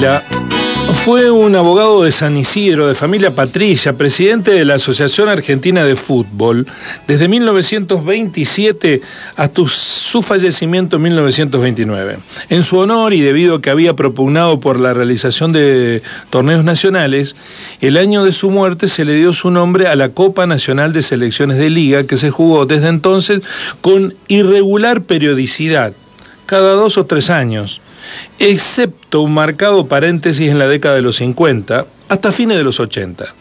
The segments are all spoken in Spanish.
Ávila fue un abogado de San Isidro, de familia patricia, presidente de la Asociación Argentina de Fútbol, desde 1927 hasta su fallecimiento en 1929. En su honor, y debido a que había propugnado por la realización de torneos nacionales, el año de su muerte se le dio su nombre a la Copa Nacional de Selecciones de Liga, que se jugó desde entonces con irregular periodicidad, cada 2 o 3 años, excepto un marcado paréntesis en la década de los 50 hasta fines de los 80.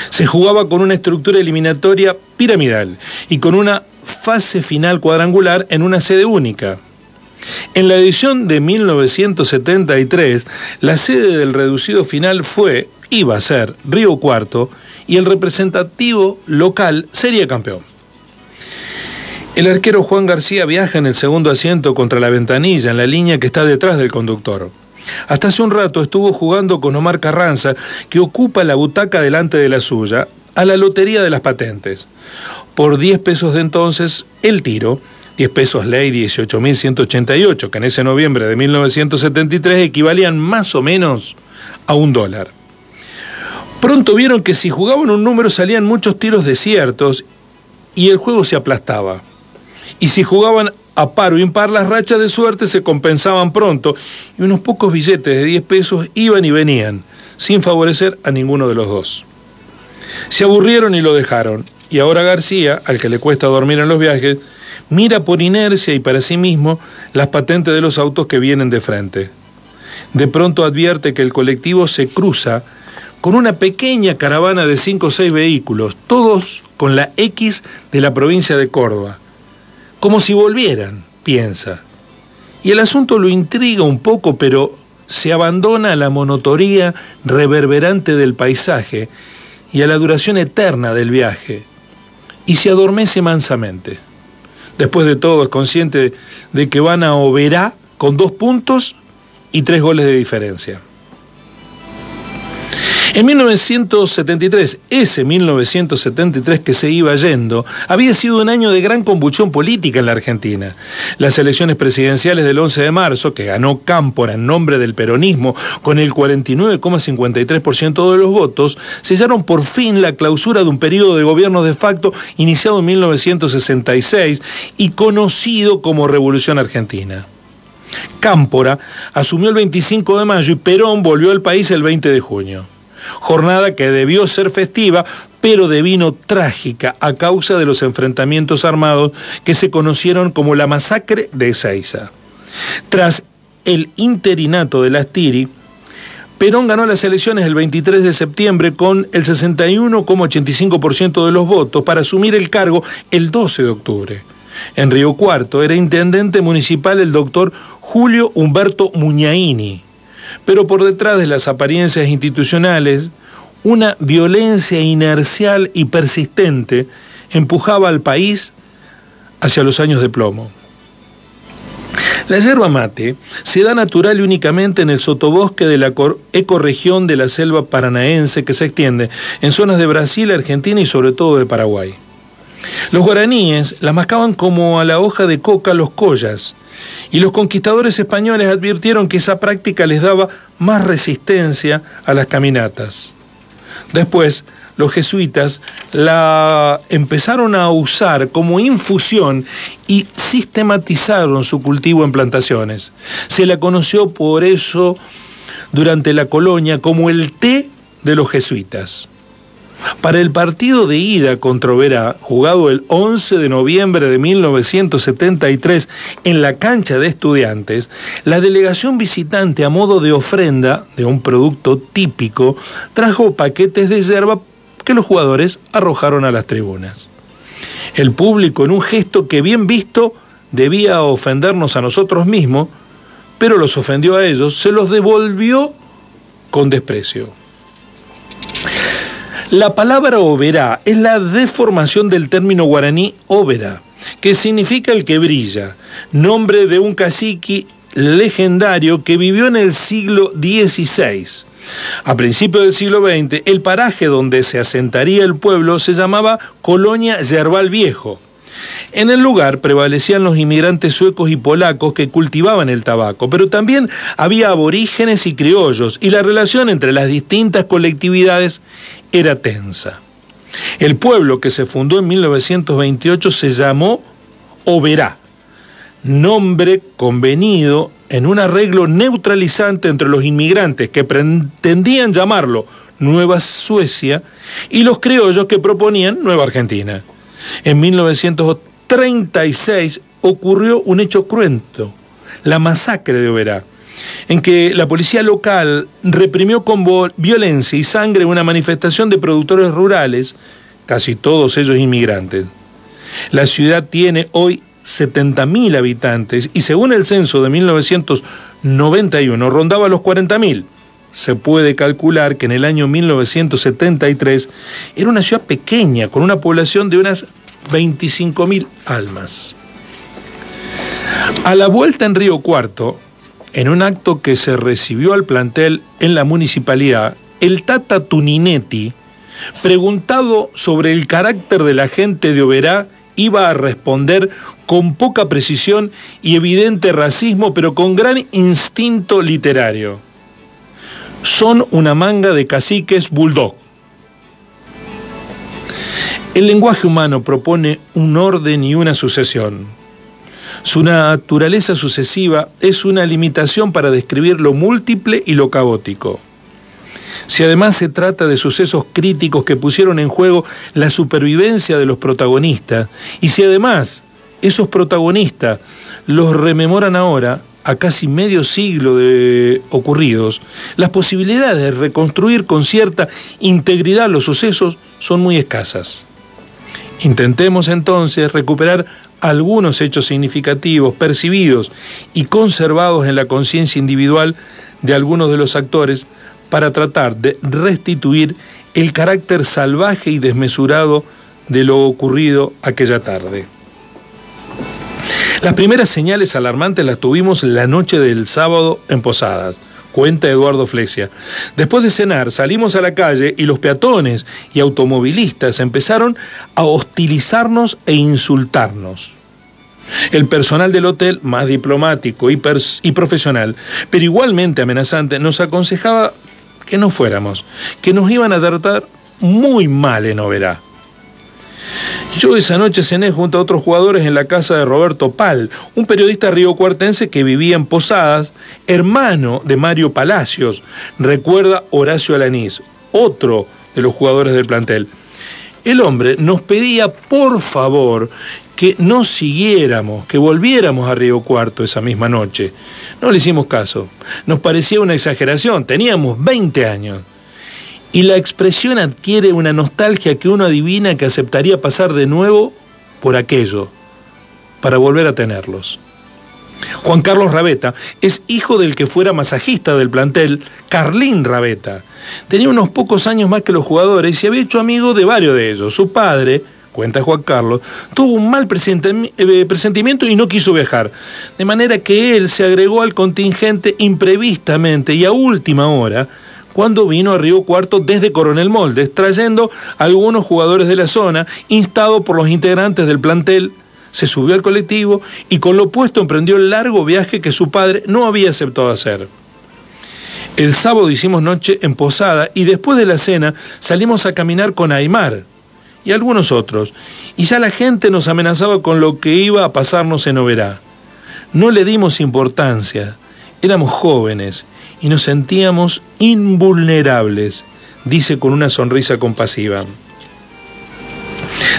Se jugaba con una estructura eliminatoria piramidal y con una fase final cuadrangular en una sede única. En la edición de 1973, la sede del reducido final iba a ser Río Cuarto, y el representativo local sería campeón. El arquero Juan García viaja en el segundo asiento contra la ventanilla, en la línea que está detrás del conductor. Hasta hace un rato estuvo jugando con Omar Carranza, que ocupa la butaca delante de la suya, a la lotería de las patentes. Por 10 pesos de entonces, el tiro, 10 pesos ley 18.188, que en ese noviembre de 1973 equivalían más o menos a $1. Pronto vieron que si jugaban un número salían muchos tiros desiertos y el juego se aplastaba. Y si jugaban a par o impar, las rachas de suerte se compensaban pronto y unos pocos billetes de 10 pesos iban y venían, sin favorecer a ninguno de los dos. Se aburrieron y lo dejaron, y ahora García, al que le cuesta dormir en los viajes, mira por inercia y para sí mismo las patentes de los autos que vienen de frente. De pronto advierte que el colectivo se cruza con una pequeña caravana de 5 o 6 vehículos, todos con la X de la provincia de Córdoba. Como si volvieran, piensa. Y el asunto lo intriga un poco, pero se abandona a la monotonía reverberante del paisaje y a la duración eterna del viaje, y se adormece mansamente. Después de todo, es consciente de que van a Oberá con 2 puntos y 3 goles de diferencia. En 1973, ese 1973 que se iba yendo, había sido un año de gran convulsión política en la Argentina. Las elecciones presidenciales del 11 de marzo, que ganó Cámpora en nombre del peronismo con el 49,53% de los votos, sellaron por fin la clausura de un periodo de gobierno de facto iniciado en 1966 y conocido como Revolución Argentina. Cámpora asumió el 25 de mayo y Perón volvió al país el 20 de junio. Jornada que debió ser festiva, pero devino trágica a causa de los enfrentamientos armados que se conocieron como la masacre de Ezeiza. Tras el interinato de Lastiri, Perón ganó las elecciones el 23 de septiembre con el 61,85% de los votos para asumir el cargo el 12 de octubre. En Río Cuarto era intendente municipal el doctor Julio Humberto Muñaini. Pero por detrás de las apariencias institucionales, una violencia inercial y persistente empujaba al país hacia los años de plomo. La yerba mate se da natural y únicamente en el sotobosque de la ecorregión de la selva paranaense que se extiende en zonas de Brasil, Argentina y sobre todo de Paraguay. Los guaraníes la mascaban como a la hoja de coca los collas, y los conquistadores españoles advirtieron que esa práctica les daba más resistencia a las caminatas. Después, los jesuitas la empezaron a usar como infusión y sistematizaron su cultivo en plantaciones. Se la conoció por eso durante la colonia como el té de los jesuitas. Para el partido de ida contra Oberá, jugado el 11 de noviembre de 1973 en la cancha de Estudiantes, la delegación visitante, a modo de ofrenda de un producto típico, trajo paquetes de yerba que los jugadores arrojaron a las tribunas. El público, en un gesto que bien visto debía ofendernos a nosotros mismos, pero los ofendió a ellos, se los devolvió con desprecio. La palabra Oberá es la deformación del término guaraní Obera, que significa el que brilla, nombre de un cacique legendario que vivió en el siglo XVI. A principios del siglo XX, el paraje donde se asentaría el pueblo se llamaba Colonia Yerbal Viejo, En el lugar prevalecían los inmigrantes suecos y polacos que cultivaban el tabaco, pero también había aborígenes y criollos, y la relación entre las distintas colectividades era tensa. El pueblo, que se fundó en 1928, se llamó Oberá, nombre convenido en un arreglo neutralizante entre los inmigrantes que pretendían llamarlo Nueva Suecia y los criollos que proponían Nueva Argentina. En 1936 ocurrió un hecho cruento, la masacre de Oberá, en que la policía local reprimió con violencia y sangre una manifestación de productores rurales, casi todos ellos inmigrantes. La ciudad tiene hoy 70.000 habitantes y según el censo de 1991 rondaba los 40.000. Se puede calcular que en el año 1973 era una ciudad pequeña con una población de unas 25.000 almas. A la vuelta en Río Cuarto, en un acto que se recibió al plantel en la municipalidad, el Tata Tuninetti, preguntado sobre el carácter de la gente de Oberá, iba a responder con poca precisión y evidente racismo, pero con gran instinto literario. Son una manga de caciques bulldog. El lenguaje humano propone un orden y una sucesión. Su naturaleza sucesiva es una limitación para describir lo múltiple y lo caótico. Si además se trata de sucesos críticos que pusieron en juego la supervivencia de los protagonistas, y si además esos protagonistas los rememoran ahora, a casi medio siglo de ocurridos, las posibilidades de reconstruir con cierta integridad los sucesos son muy escasas. Intentemos entonces recuperar algunos hechos significativos, percibidos y conservados en la conciencia individual de algunos de los actores para tratar de restituir el carácter salvaje y desmesurado de lo ocurrido aquella tarde. Las primeras señales alarmantes las tuvimos la noche del sábado en Posadas, cuenta Eduardo Flesia. Después de cenar salimos a la calle y los peatones y automovilistas empezaron a hostilizarnos e insultarnos. El personal del hotel, más diplomático y profesional, pero igualmente amenazante, nos aconsejaba que no fuéramos, que nos iban a tratar muy mal en Oberá. Yo esa noche cené junto a otros jugadores en la casa de Roberto Pal, un periodista riocuartense que vivía en Posadas, hermano de Mario Palacios, recuerda Horacio Alanís, otro de los jugadores del plantel. El hombre nos pedía por favor que no siguiéramos, que volviéramos a Río Cuarto esa misma noche. No le hicimos caso, nos parecía una exageración, teníamos 20 años. Y la expresión adquiere una nostalgia que uno adivina que aceptaría pasar de nuevo por aquello, para volver a tenerlos. Juan Carlos Rabeta es hijo del que fuera masajista del plantel, Carlín Rabeta. Tenía unos pocos años más que los jugadores y se había hecho amigo de varios de ellos. Su padre, cuenta Juan Carlos, tuvo un mal presentimiento y no quiso viajar, de manera que él se agregó al contingente imprevistamente y a última hora, cuando vino a Río Cuarto desde Coronel Moldes, trayendo a algunos jugadores de la zona, instado por los integrantes del plantel. Se subió al colectivo y con lo opuesto emprendió el largo viaje que su padre no había aceptado hacer. El sábado hicimos noche en Posada y después de la cena salimos a caminar con Aymar y algunos otros, y ya la gente nos amenazaba con lo que iba a pasarnos en Oberá. No le dimos importancia, éramos jóvenes y nos sentíamos invulnerables, dice con una sonrisa compasiva.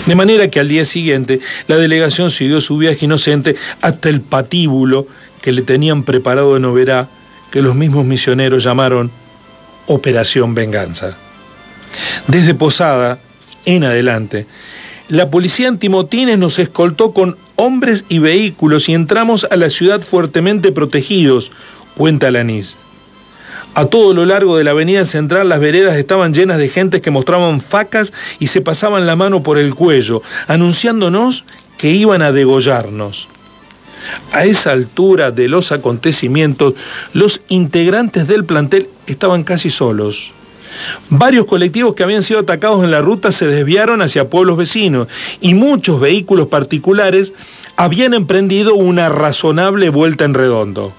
De manera que al día siguiente la delegación siguió su viaje inocente hasta el patíbulo que le tenían preparado en Oberá, que los mismos misioneros llamaron Operación Venganza. Desde Posada en adelante, la policía antimotines nos escoltó con hombres y vehículos y entramos a la ciudad fuertemente protegidos, cuenta Alanís. A todo lo largo de la avenida central las veredas estaban llenas de gentes que mostraban facas y se pasaban la mano por el cuello, anunciándonos que iban a degollarnos. A esa altura de los acontecimientos, los integrantes del plantel estaban casi solos. Varios colectivos que habían sido atacados en la ruta se desviaron hacia pueblos vecinos y muchos vehículos particulares habían emprendido una razonable vuelta en redondo.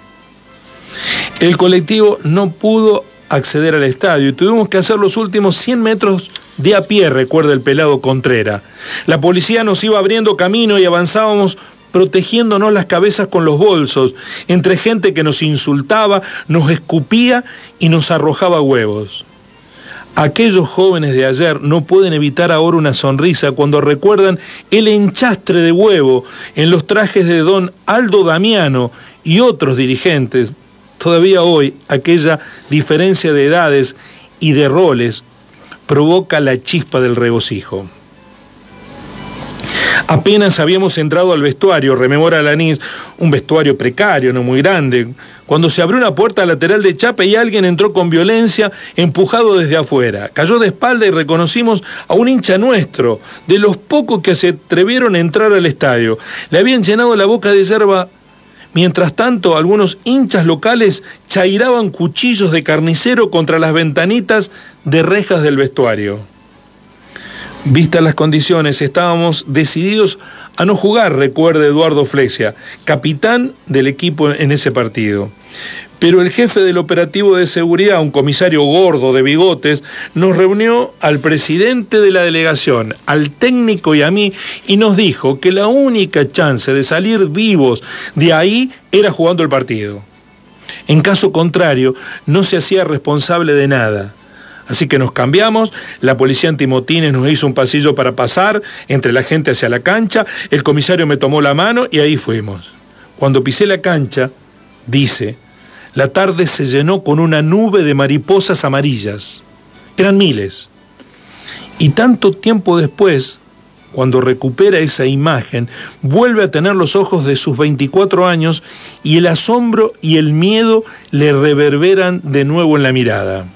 El colectivo no pudo acceder al estadio y tuvimos que hacer los últimos 100 metros de a pie, recuerda el pelado Contreras. La policía nos iba abriendo camino y avanzábamos protegiéndonos las cabezas con los bolsos, entre gente que nos insultaba, nos escupía y nos arrojaba huevos. Aquellos jóvenes de ayer no pueden evitar ahora una sonrisa cuando recuerdan el enchastre de huevo en los trajes de don Aldo Damiano y otros dirigentes. Todavía hoy aquella diferencia de edades y de roles provoca la chispa del regocijo. Apenas habíamos entrado al vestuario, rememora Alanís, un vestuario precario, no muy grande, cuando se abrió una puerta lateral de chapa y alguien entró con violencia, empujado desde afuera. Cayó de espalda y reconocimos a un hincha nuestro, de los pocos que se atrevieron a entrar al estadio. Le habían llenado la boca de yerba. Mientras tanto, algunos hinchas locales chairaban cuchillos de carnicero contra las ventanitas de rejas del vestuario. Vistas las condiciones, estábamos decididos a no jugar, recuerda Eduardo Flesia, capitán del equipo en ese partido. Pero el jefe del operativo de seguridad, un comisario gordo de bigotes, nos reunió al presidente de la delegación, al técnico y a mí, y nos dijo que la única chance de salir vivos de ahí era jugando el partido. En caso contrario, no se hacía responsable de nada. Así que nos cambiamos, la policía antimotines nos hizo un pasillo para pasar entre la gente hacia la cancha, el comisario me tomó la mano y ahí fuimos. Cuando pisé la cancha, dice, la tarde se llenó con una nube de mariposas amarillas. Eran miles. Y tanto tiempo después, cuando recupera esa imagen, vuelve a tener los ojos de sus 24 años y el asombro y el miedo le reverberan de nuevo en la mirada.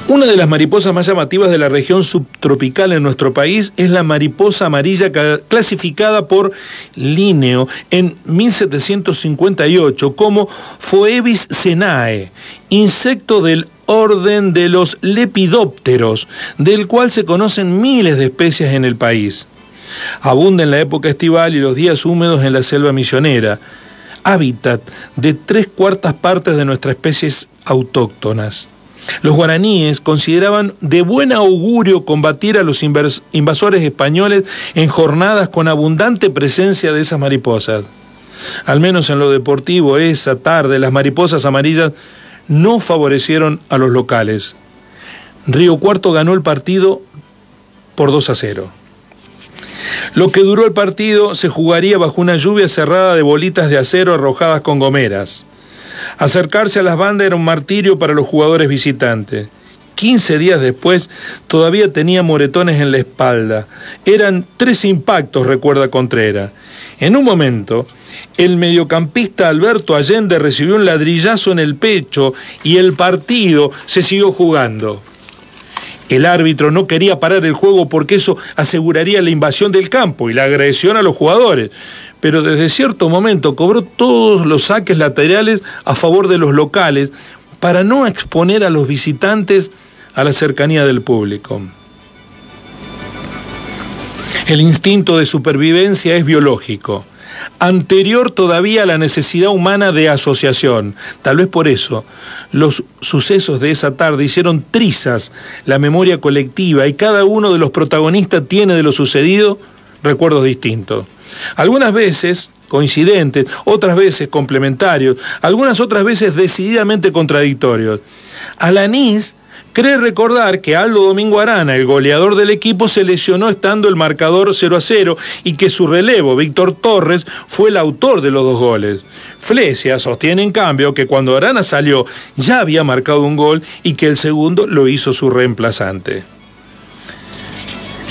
Una de las mariposas más llamativas de la región subtropical en nuestro país es la mariposa amarilla clasificada por Linneo en 1758 como Phoebis cenae, insecto del orden de los lepidópteros, del cual se conocen miles de especies en el país. Abunda en la época estival y los días húmedos en la selva misionera, hábitat de 3/4 partes de nuestras especies autóctonas. Los guaraníes consideraban de buen augurio combatir a los invasores españoles en jornadas con abundante presencia de esas mariposas. Al menos en lo deportivo, esa tarde las mariposas amarillas no favorecieron a los locales. Río Cuarto ganó el partido por 2-0. Lo que duró el partido se jugaría bajo una lluvia cerrada de bolitas de acero arrojadas con gomeras. Acercarse a las bandas era un martirio para los jugadores visitantes. 15 días después todavía tenía moretones en la espalda. Eran 3 impactos, recuerda Contreras. En un momento, el mediocampista Alberto Allende recibió un ladrillazo en el pecho y el partido se siguió jugando. El árbitro no quería parar el juego porque eso aseguraría la invasión del campo y la agresión a los jugadores. Pero desde cierto momento cobró todos los saques laterales a favor de los locales para no exponer a los visitantes a la cercanía del público. El instinto de supervivencia es biológico, anterior todavía a la necesidad humana de asociación. Tal vez por eso los sucesos de esa tarde hicieron trizas la memoria colectiva y cada uno de los protagonistas tiene de lo sucedido recuerdos distintos. Algunas veces coincidentes, otras veces complementarios, algunas otras veces decididamente contradictorios. Alanís cree recordar que Aldo Domingo Arana, el goleador del equipo, se lesionó estando el marcador 0-0 y que su relevo, Víctor Torres, fue el autor de los 2 goles. Flesia sostiene en cambio que cuando Arana salió ya había marcado un gol y que el segundo lo hizo su reemplazante.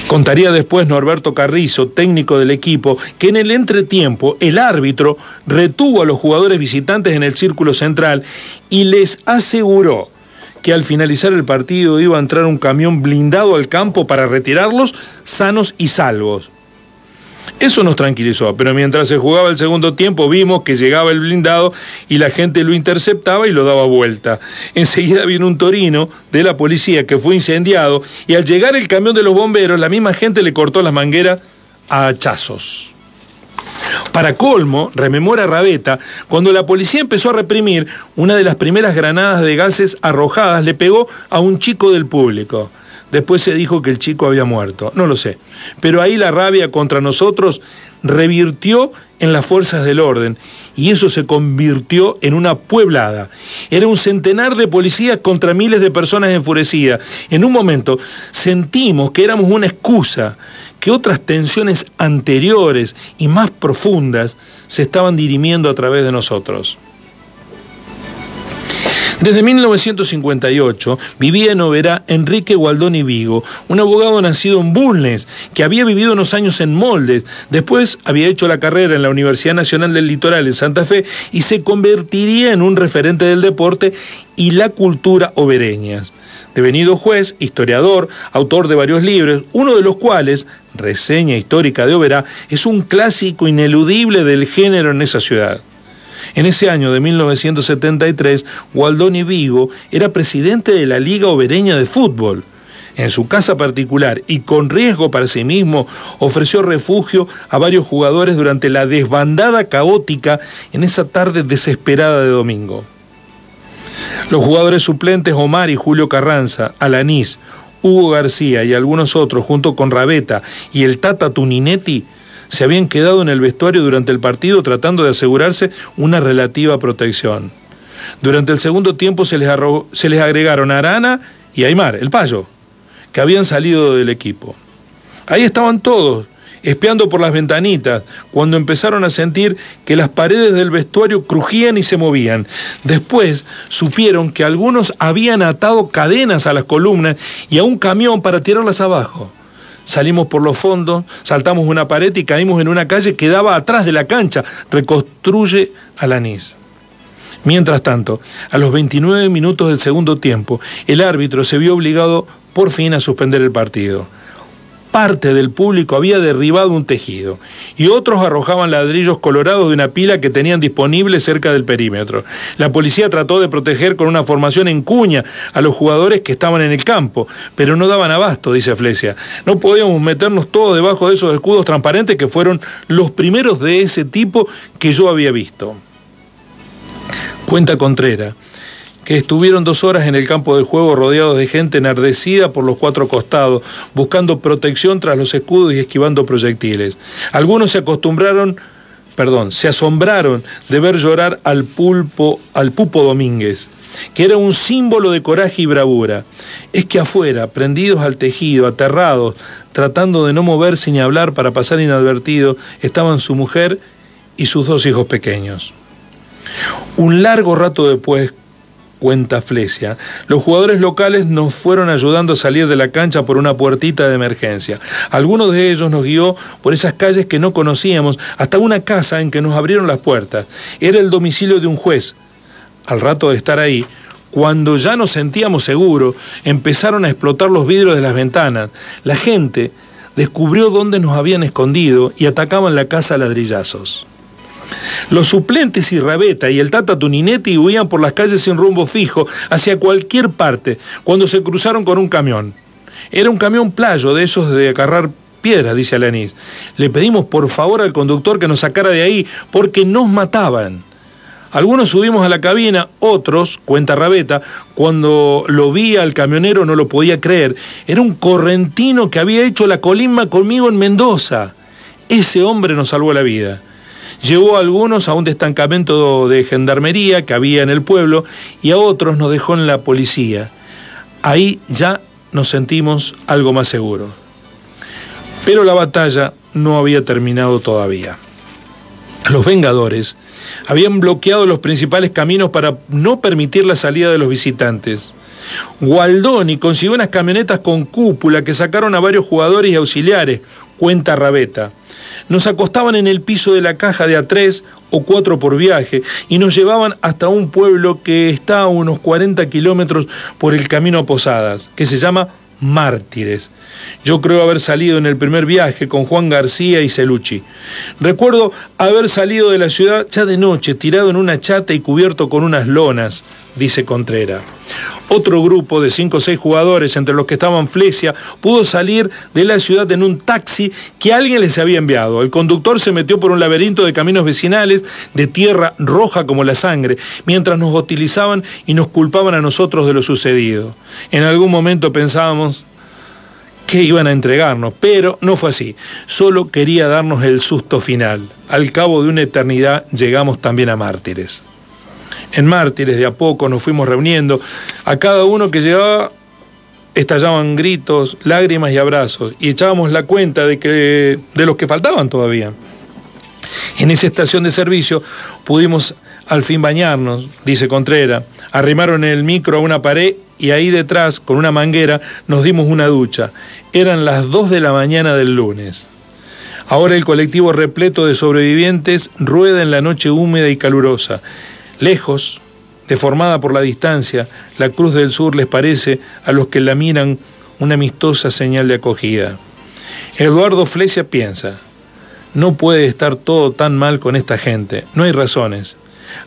Contaría después Norberto Carrizo, técnico del equipo, que en el entretiempo el árbitro retuvo a los jugadores visitantes en el círculo central y les aseguró que al finalizar el partido iba a entrar un camión blindado al campo para retirarlos sanos y salvos. Eso nos tranquilizó, pero mientras se jugaba el segundo tiempo vimos que llegaba el blindado y la gente lo interceptaba y lo daba vuelta. Enseguida vino un Torino de la policía que fue incendiado y al llegar el camión de los bomberos la misma gente le cortó las mangueras a hachazos. Para colmo, rememora Rabeta, cuando la policía empezó a reprimir, una de las primeras granadas de gases arrojadas le pegó a un chico del público. Después se dijo que el chico había muerto, no lo sé. Pero ahí la rabia contra nosotros revirtió en las fuerzas del orden y eso se convirtió en una pueblada. Era un centenar de policías contra miles de personas enfurecidas. En un momento sentimos que éramos una excusa, que otras tensiones anteriores y más profundas se estaban dirimiendo a través de nosotros. Desde 1958 vivía en Oberá Enrique Gualdoni Vigo, un abogado nacido en Bulnes, que había vivido unos años en Moldes, después había hecho la carrera en la Universidad Nacional del Litoral en Santa Fe y se convertiría en un referente del deporte y la cultura obereñas. Devenido juez, historiador, autor de varios libros, uno de los cuales, Reseña Histórica de Oberá, es un clásico ineludible del género en esa ciudad. En ese año de 1973, Gualdoni Vigo era presidente de la Liga Obereña de Fútbol. En su casa particular y con riesgo para sí mismo, ofreció refugio a varios jugadores durante la desbandada caótica en esa tarde desesperada de domingo. Los jugadores suplentes Omar y Julio Carranza, Alanís, Hugo García y algunos otros, junto con Rabeta y el Tata Tuninetti, se habían quedado en el vestuario durante el partido tratando de asegurarse una relativa protección. Durante el segundo tiempo se les agregaron Arana y Aymar, el Payo, que habían salido del equipo. Ahí estaban todos, espiando por las ventanitas, cuando empezaron a sentir que las paredes del vestuario crujían y se movían. Después supieron que algunos habían atado cadenas a las columnas y a un camión para tirarlas abajo. Salimos por los fondos, saltamos una pared y caímos en una calle que daba atrás de la cancha, reconstruye Alanís. Mientras tanto, a los 29 minutos del segundo tiempo, el árbitro se vio obligado por fin a suspender el partido. Parte del público había derribado un tejido y otros arrojaban ladrillos colorados de una pila que tenían disponible cerca del perímetro. La policía trató de proteger con una formación en cuña a los jugadores que estaban en el campo, pero no daban abasto, dice Flesia. No podíamos meternos todos debajo de esos escudos transparentes que fueron los primeros de ese tipo que yo había visto. Cuenta Contreras que estuvieron 2 horas en el campo de juego rodeados de gente enardecida por los 4 costados, buscando protección tras los escudos y esquivando proyectiles. Algunos se asombraron de ver llorar al Pupo Domínguez, que era un símbolo de coraje y bravura. Es que afuera, prendidos al tejido, aterrados, tratando de no moverse ni hablar para pasar inadvertido, estaban su mujer y sus 2 hijos pequeños. Un largo rato después, cuenta Flesia, los jugadores locales nos fueron ayudando a salir de la cancha por una puertita de emergencia. Algunos de ellos nos guió por esas calles que no conocíamos hasta una casa en que nos abrieron las puertas. Era el domicilio de un juez. Al rato de estar ahí, cuando ya nos sentíamos seguros, empezaron a explotar los vidrios de las ventanas. La gente descubrió dónde nos habían escondido y atacaban la casa a ladrillazos. Los suplentes y Rabeta y el Tata Tuninetti huían por las calles sin rumbo fijo hacia cualquier parte cuando se cruzaron con un camión. Era un camión playo de esos de acarrar piedras, dice Alanís. Le pedimos por favor al conductor que nos sacara de ahí porque nos mataban. Algunos subimos a la cabina, otros, cuenta Rabeta, cuando lo vi al camionero no lo podía creer. Era un correntino que había hecho la colimba conmigo en Mendoza. Ese hombre nos salvó la vida. Llevó a algunos a un destacamento de gendarmería que había en el pueblo y a otros nos dejó en la policía. Ahí ya nos sentimos algo más seguros. Pero la batalla no había terminado todavía. Los Vengadores habían bloqueado los principales caminos para no permitir la salida de los visitantes. Gualdoni consiguió unas camionetas con cúpula que sacaron a varios jugadores y auxiliares, cuenta Rabeta. Nos acostaban en el piso de la caja de a 3 o 4 por viaje y nos llevaban hasta un pueblo que está a unos 40 kilómetros por el camino a Posadas, que se llama Mártires. Yo creo haber salido en el primer viaje con Juan García y Celucci. Recuerdo haber salido de la ciudad ya de noche, tirado en una chata y cubierto con unas lonas, dice Contreras. Otro grupo de 5 o 6 jugadores, entre los que estaban Flesia, pudo salir de la ciudad en un taxi que alguien les había enviado. El conductor se metió por un laberinto de caminos vecinales de tierra roja como la sangre, mientras nos hostilizaban y nos culpaban a nosotros de lo sucedido. En algún momento pensábamos que iban a entregarnos, pero no fue así. Solo quería darnos el susto final. Al cabo de una eternidad llegamos también a Mártires. En Mártires, de a poco, nos fuimos reuniendo. A cada uno que llegaba estallaban gritos, lágrimas y abrazos, y echábamos la cuenta de los que faltaban todavía. En esa estación de servicio pudimos al fin bañarnos, dice Contreras. Arrimaron el micro a una pared y ahí detrás, con una manguera, nos dimos una ducha. Eran las 2 de la mañana del lunes. Ahora el colectivo repleto de sobrevivientes rueda en la noche húmeda y calurosa. Lejos, deformada por la distancia, la Cruz del Sur les parece a los que la miran una amistosa señal de acogida. Eduardo Flesia piensa: no puede estar todo tan mal con esta gente, no hay razones.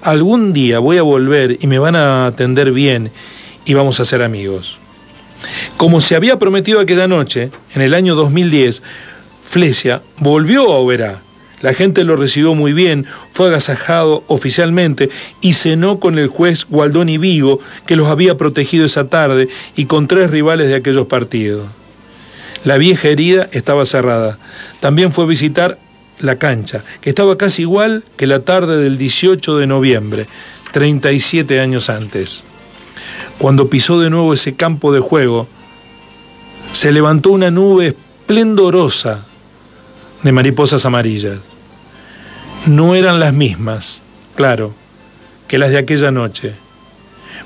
Algún día voy a volver y me van a atender bien y vamos a ser amigos. Como se había prometido aquella noche, en el año 2010, Flesia volvió a Oberá. La gente lo recibió muy bien, fue agasajado oficialmente y cenó con el juez Gualdoni Vigo, que los había protegido esa tarde, y con 3 rivales de aquellos partidos. La vieja herida estaba cerrada. También fue a visitar la cancha, que estaba casi igual que la tarde del 18 de noviembre, 37 años antes. Cuando pisó de nuevo ese campo de juego, se levantó una nube esplendorosa de mariposas amarillas. No eran las mismas, claro, que las de aquella noche.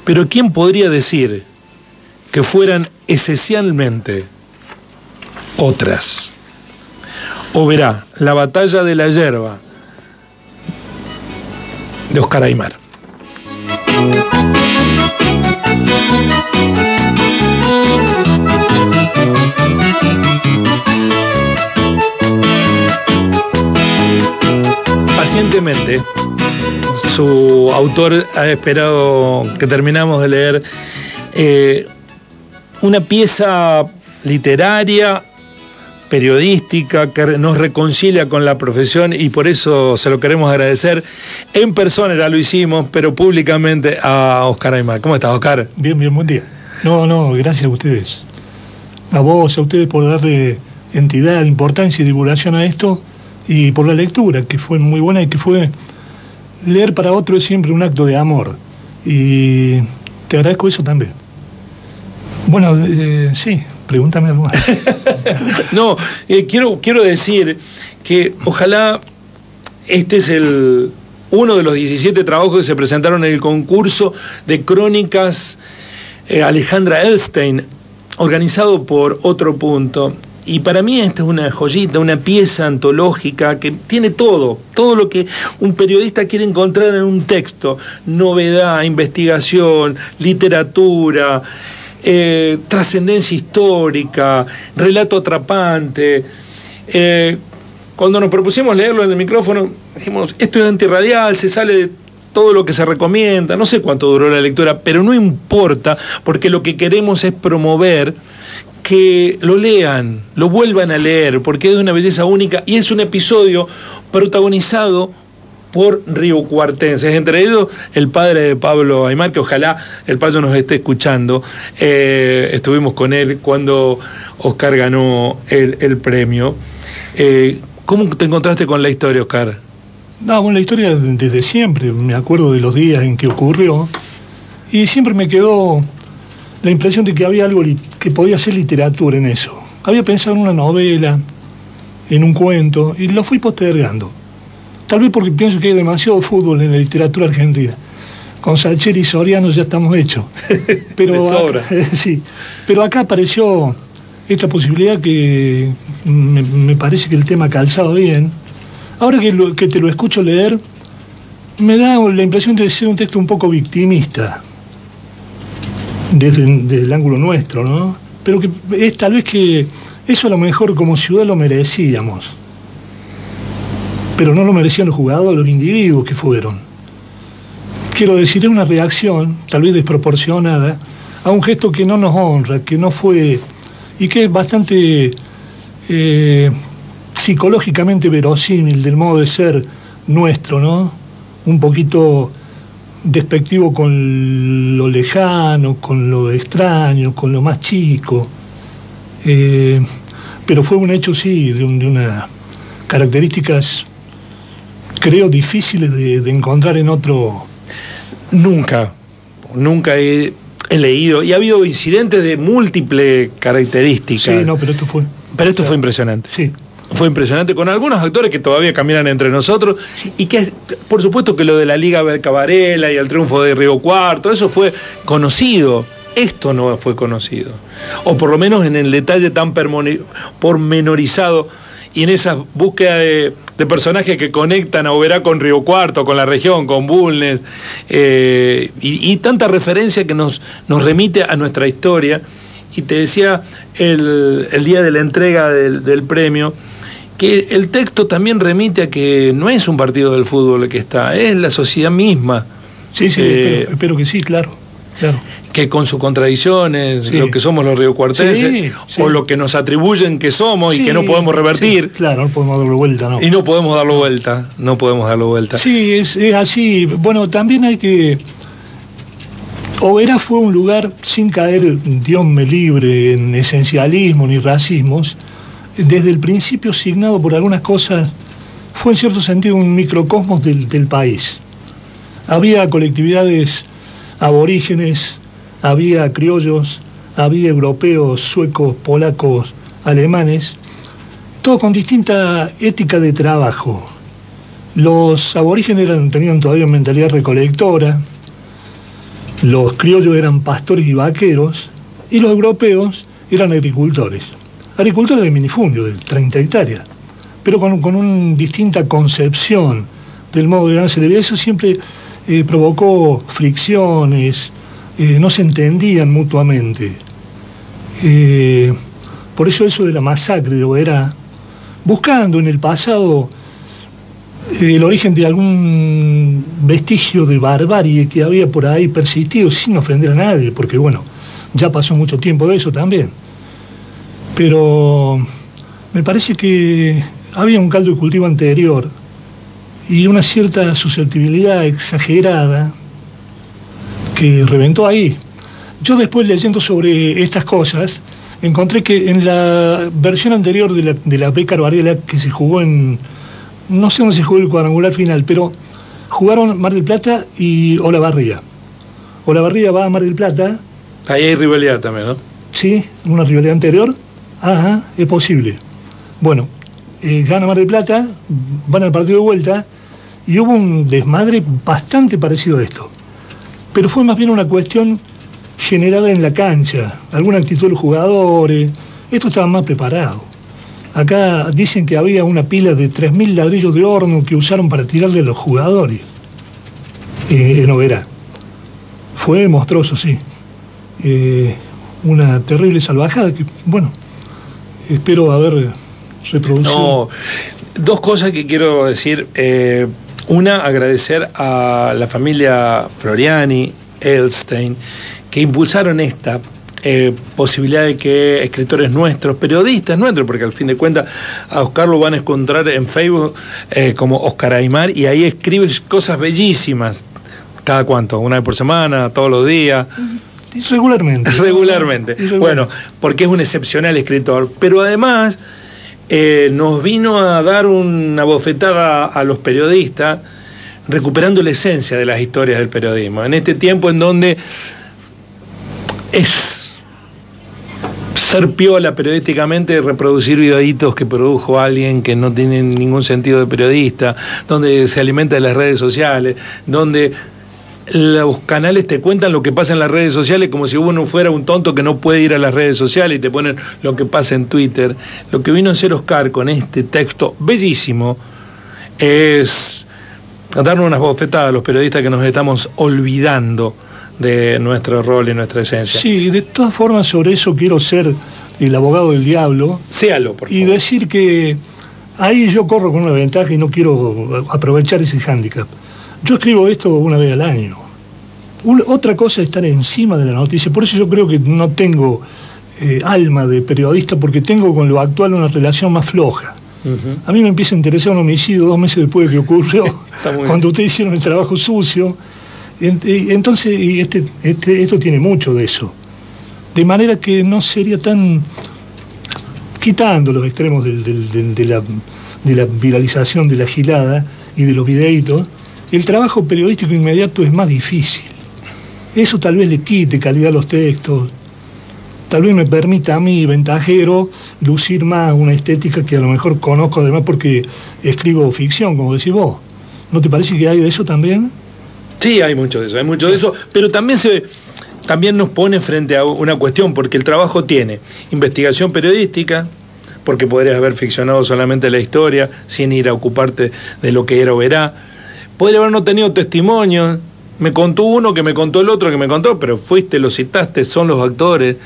Pero ¿quién podría decir que fueran esencialmente otras? Oberá, la batalla de la yerba, de Oscar Aimar. Pacientemente, su autor ha esperado que terminamos de leer una pieza literaria, periodística, que nos reconcilia con la profesión, y por eso se lo queremos agradecer en persona, ya lo hicimos, pero públicamente, a Oscar Aimar. ¿Cómo estás, Oscar? Bien, buen día. No, gracias a ustedes. A vos, a ustedes por darle entidad, importancia y divulgación a esto, y por la lectura, que fue muy buena, y que fue... Leer para otro es siempre un acto de amor, y te agradezco eso también. Bueno, sí, pregúntame algo más. No, quiero decir que ojalá este es uno de los 17 trabajos que se presentaron en el concurso de crónicas Alejandra Elstein, organizado por Otro Punto. Y para mí esta es una joyita, una pieza antológica que tiene todo lo que un periodista quiere encontrar en un texto: novedad, investigación, literatura, trascendencia histórica, relato atrapante. Cuando nos propusimos leerlo en el micrófono, dijimos, esto es antirradial, se sale de todo lo que se recomienda. No sé cuánto duró la lectura, pero no importa, porque lo que queremos es promover que lo lean, lo vuelvan a leer, porque es de una belleza única y es un episodio protagonizado por riocuartenses, entre ellos el padre de Pablo Aimar, que ojalá el Payo nos esté escuchando. Estuvimos con él cuando Oscar ganó el premio. ¿Cómo te encontraste con la historia, Oscar? No, con la historia desde siempre. Me acuerdo de los días en que ocurrió y siempre me quedó la impresión de que había algo que podía ser literatura en eso. Había pensado en una novela, en un cuento, y lo fui postergando. Tal vez porque pienso que hay demasiado fútbol en la literatura argentina. Con Sacheri y Soriano ya estamos hechos. Pero de sobra. Sí. Pero acá apareció esta posibilidad que me parece que el tema calzaba bien. Ahora que te lo escucho leer, me da la impresión de ser un texto un poco victimista, desde el ángulo nuestro, ¿no? pero que es tal vez que eso a lo mejor como ciudad lo merecíamos, pero no lo merecían los jugadores, los individuos que fueron. Quiero decir, es una reacción, tal vez desproporcionada, a un gesto que no nos honra, que no fue, y que es bastante psicológicamente verosímil del modo de ser nuestro, ¿no? Un poquito despectivo con lo lejano, con lo extraño, con lo más chico. Pero fue un hecho, sí, de unas características, creo, difíciles de encontrar en otro. Nunca he leído, y ha habido incidentes de múltiples características. Sí, no, pero esto fue. Pero esto fue impresionante. Sí. Fue impresionante, con algunos actores que todavía caminan entre nosotros, y que, por supuesto, que lo de la Liga Belca Varela y el triunfo de Río Cuarto, eso fue conocido. Esto no fue conocido. O por lo menos en el detalle tan pormenorizado y en esa búsqueda de personajes que conectan a Oberá con Río Cuarto, con la región, con Bulnes, y tanta referencia que nos remite a nuestra historia. Y te decía el día de la entrega del premio, que el texto también remite a que no es un partido del fútbol el que está, es la sociedad misma. Sí, espero que sí, claro. Que con sus contradicciones, sí, lo que somos los riocuartenses, sí, o lo que nos atribuyen que somos, sí, y que no podemos revertir. Sí, claro, no podemos darlo vuelta, ¿no? Y no podemos darlo vuelta, Sí, es así. Bueno, también hay que... Oberá fue un lugar, sin caer, Dios me libre, en esencialismo ni racismos, desde el principio signado por algunas cosas, fue en cierto sentido un microcosmos del país. Había colectividades aborígenes, había criollos, había europeos, suecos, polacos, alemanes, todos con distinta ética de trabajo. Los aborígenes tenían todavía mentalidad recolectora, los criollos eran pastores y vaqueros, y los europeos eran agricultores de minifundio, de 30 hectáreas, pero con una distinta concepción del modo de ganarse la vida. Eso siempre provocó fricciones, no se entendían mutuamente. Por eso de la masacre de Oberá, buscando en el pasado el origen de algún vestigio de barbarie que había por ahí persistido, sin ofender a nadie, porque bueno, ya pasó mucho tiempo de eso también. Pero me parece que había un caldo de cultivo anterior y una cierta susceptibilidad exagerada que reventó ahí. Yo después, leyendo sobre estas cosas, encontré que en la versión anterior de la Belca Varela, que se jugó en... no sé dónde se jugó el cuadrangular final, pero jugaron Mar del Plata y Olavarría. Olavarría va a Mar del Plata. Ahí hay rivalidad también, ¿no? Sí, una rivalidad anterior. Ajá, es posible. Bueno, gana Mar del Plata, van al partido de vuelta, y hubo un desmadre bastante parecido a esto. Pero fue más bien una cuestión generada en la cancha, alguna actitud de los jugadores. Esto estaba más preparado. Acá dicen que había una pila de 3.000 ladrillos de horno que usaron para tirarle a los jugadores en Oberá. Fue monstruoso, sí. Una terrible salvajada que, bueno, espero haber reproducido. No, dos cosas que quiero decir. Una, agradecer a la familia Floriani, Elstein, que impulsaron esta posibilidad de que escritores nuestros, periodistas nuestros, porque al fin de cuentas a Oscar lo van a encontrar en Facebook como Oscar Aymar, y ahí escribe cosas bellísimas. ¿Cada cuánto? ¿Una vez por semana? ¿Todos los días? Regularmente. Bueno, porque es un excepcional escritor, pero además nos vino a dar una bofetada a los periodistas, recuperando la esencia de las historias del periodismo. En este tiempo en donde es ser piola periodísticamente, reproducir videitos que produjo alguien que no tiene ningún sentido de periodista, donde se alimenta de las redes sociales, donde los canales te cuentan lo que pasa en las redes sociales como si uno fuera un tonto que no puede ir a las redes sociales y te ponen lo que pasa en Twitter. Lo que vino a hacer Oscar con este texto bellísimo es darnos unas bofetadas a los periodistas que nos estamos olvidando de nuestro rol y nuestra esencia. Sí, de todas formas sobre eso quiero ser el abogado del diablo. Séalo, por favor. Y decir que ahí yo corro con una ventaja y no quiero aprovechar ese hándicap. Yo escribo esto una vez al año. Otra cosa es estar encima de la noticia. Por eso yo creo que no tengo alma de periodista, porque tengo con lo actual una relación más floja. A mí me empieza a interesar un homicidio 2 meses después de que ocurrió, cuando ustedes hicieron el trabajo sucio. Entonces, esto tiene mucho de eso. De manera que no sería tan... Quitando los extremos de la viralización de la gilada y de los videitos, el trabajo periodístico inmediato es más difícil. Eso tal vez le quite calidad a los textos, tal vez me permita a mí, ventajero, lucir más una estética que a lo mejor conozco además porque escribo ficción, como decís vos. ¿No te parece que hay de eso también? Sí, hay mucho de eso, pero también nos pone frente a una cuestión, porque el trabajo tiene investigación periodística, porque podrías haber ficcionado solamente la historia sin ir a ocuparte de lo que era o verá. Podría haber no tenido testimonios, me contó uno, que me contó el otro, que me contó, pero fuiste, lo citaste, son los actores.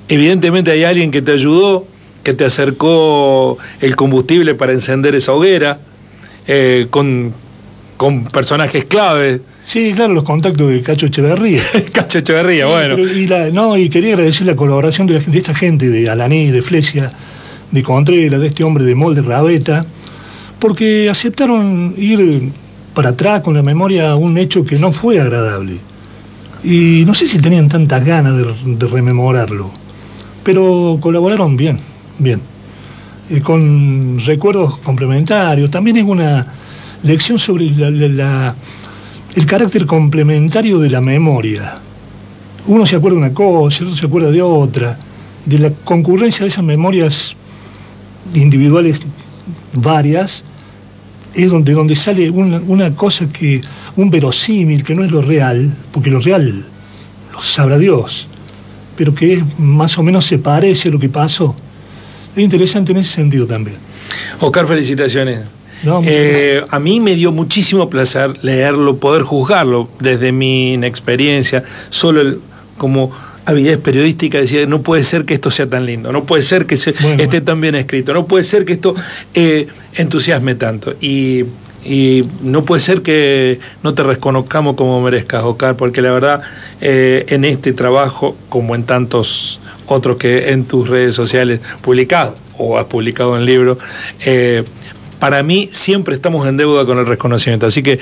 Evidentemente hay alguien que te ayudó, que te acercó el combustible para encender esa hoguera, con personajes clave. Sí, claro, los contactos de Cacho Echeverría. Cacho Echeverría, sí, bueno. Y quería agradecer la colaboración de esta gente, de Alaní, de Flesia, de Contreras, de este hombre de Molde Rabeta, porque aceptaron ir para atrás con la memoria a un hecho que no fue agradable. Y no sé si tenían tantas ganas de rememorarlo, pero colaboraron bien. Con recuerdos complementarios. También es una lección sobre el carácter complementario de la memoria. Uno se acuerda de una cosa, el otro se acuerda de otra. De la concurrencia de esas memorias individuales varias, es donde sale una cosa un verosímil, que no es lo real, porque lo real lo sabrá Dios, pero que más o menos se parece a lo que pasó. Es interesante en ese sentido también. Oscar, felicitaciones. No, a mí me dio muchísimo placer leerlo, poder juzgarlo desde mi inexperiencia, como avidez periodística, decía, no puede ser que esto sea tan lindo, no puede ser que esté tan bien escrito, no puede ser que esto entusiasme tanto, y no puede ser que no te reconozcamos como merezcas, Oscar, porque la verdad, en este trabajo, como en tantos otros que en tus redes sociales publicado o has publicado en libro, para mí siempre estamos en deuda con el reconocimiento, así que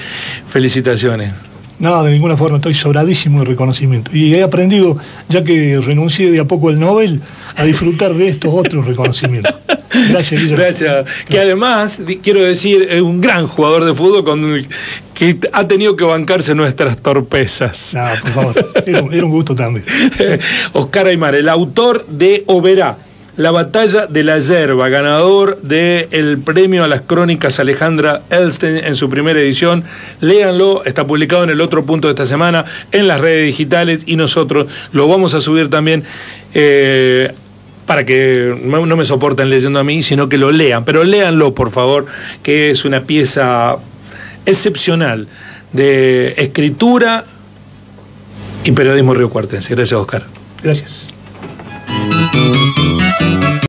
felicitaciones. No, de ninguna forma, estoy sobradísimo de reconocimiento. Y he aprendido, ya que renuncié de a poco al Nobel, a disfrutar de estos otros reconocimientos. Gracias, Guillermo. Gracias. Que además, quiero decir, es un gran jugador de fútbol que ha tenido que bancarse nuestras torpezas. No, por favor, era un gusto también. Oscar Aimar, el autor de Oberá, La batalla de la yerba, ganador del premio a las crónicas Alejandra Elsten en su primera edición. Léanlo, está publicado en El Otro Punto de esta semana, en las redes digitales, y nosotros lo vamos a subir también para que no me soporten leyendo a mí, sino que lo lean. Pero léanlo, por favor, que es una pieza excepcional de escritura y periodismo riocuartense. Gracias, Oscar. Gracias.